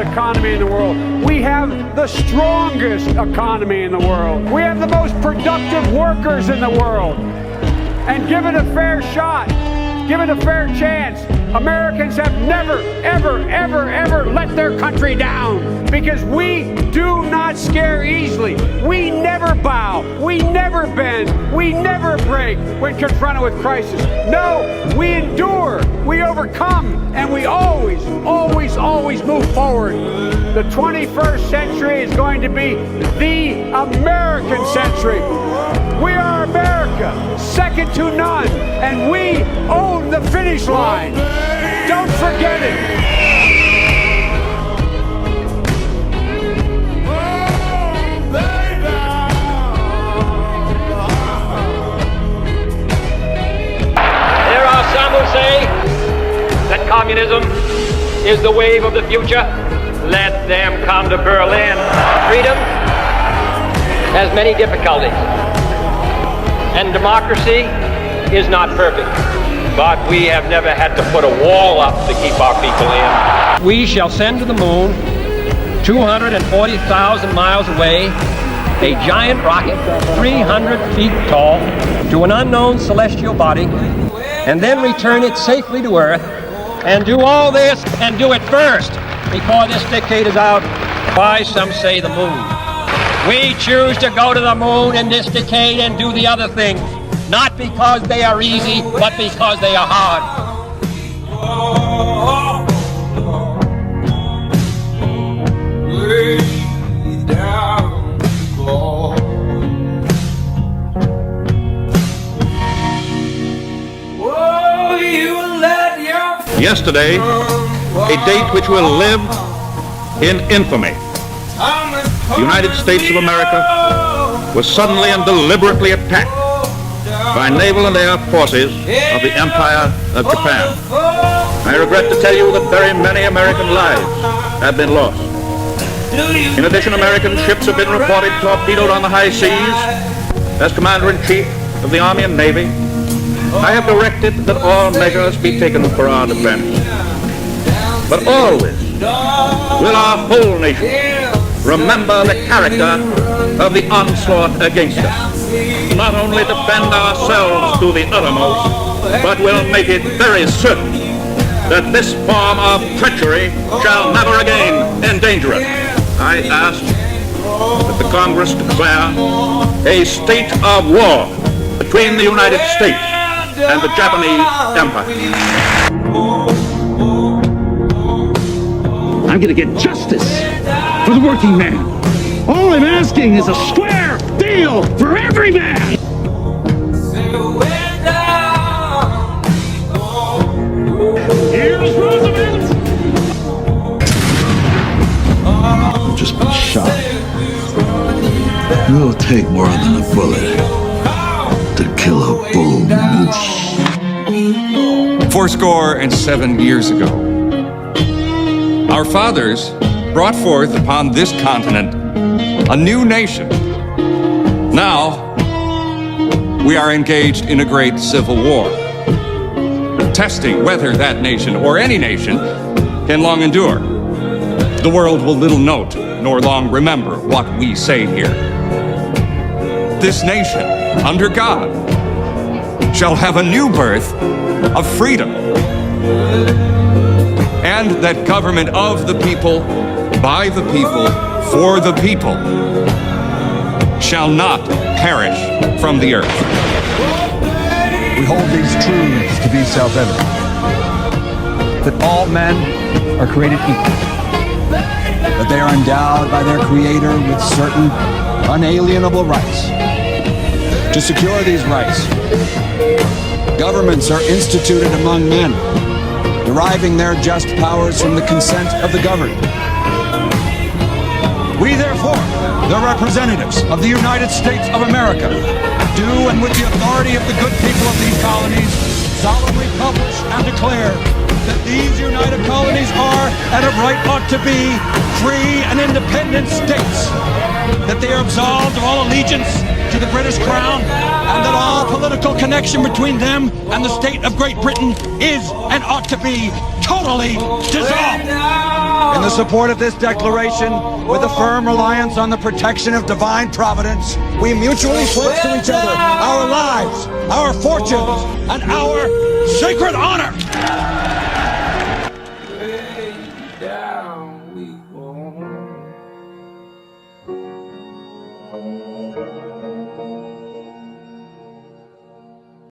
economy in the world. We have the strongest economy in the world. We have the most productive workers in the world. And given a fair shot, given a fair chance, Americans have never, ever, ever, ever let their country down, because we do not scare easily. We never bow. We never bend. We never break when confronted with crisis. No, we endure. We overcome. And we always, always, always move forward. The 21st century is going to be the American century. We are America, second to none, and we own the finish line. Don't forget it. There are some who say that communism is the wave of the future. Let them come to Berlin. Freedom has many difficulties, and democracy is not perfect. But we have never had to put a wall up to keep our people in. We shall send to the moon, 240,000 miles away, a giant rocket 300 feet tall to an unknown celestial body, and then return it safely to Earth, and do all this and do it first before this decade is out. Why, some say the moon. We choose to go to the moon in this decade and do the other things. Not because they are easy, but because they are hard. Yesterday, a date which will live in infamy. The United States of America was suddenly and deliberately attacked by naval and air forces of the Empire of Japan. I regret to tell you that very many American lives have been lost. In addition, American ships have been reported torpedoed on the high seas. As Commander-in-Chief of the Army and Navy, I have directed that all measures be taken for our defense. But always will our whole nation remember the character of the onslaught against us. Not only defend ourselves to the uttermost, but will make it very certain that this form of treachery shall never again endanger us. I ask that the Congress declare a state of war between the United States and the Japanese Empire. I'm going to get justice for the working man. All I'm asking is a square deal for every man. Here's Roosevelt. I've just been shot. It'll take more than a bullet to kill a bull moose. 77 years ago, our fathers brought forth upon this continent a new nation. Now, we are engaged in a great civil war, testing whether that nation or any nation can long endure. The world will little note nor long remember what we say here. This nation, under God, shall have a new birth of freedom, and that government of the people, by the people, for the people, shall not perish from the earth. We hold these truths to be self-evident, that all men are created equal, that they are endowed by their Creator with certain unalienable rights. To secure these rights, governments are instituted among men, deriving their just powers from the consent of the governed. We, therefore, the representatives of the United States of America, do, and with the authority of the good people of these colonies, solemnly publish and declare that these united colonies are, and of right ought to be, free and independent states, that they are absolved of all allegiance to the British Crown, and that all political connection between them and the state of Great Britain is and ought to be totally dissolved. In the support of this declaration, with a firm reliance on the protection of divine providence, we mutually pledge to each other our lives, our fortunes, and our sacred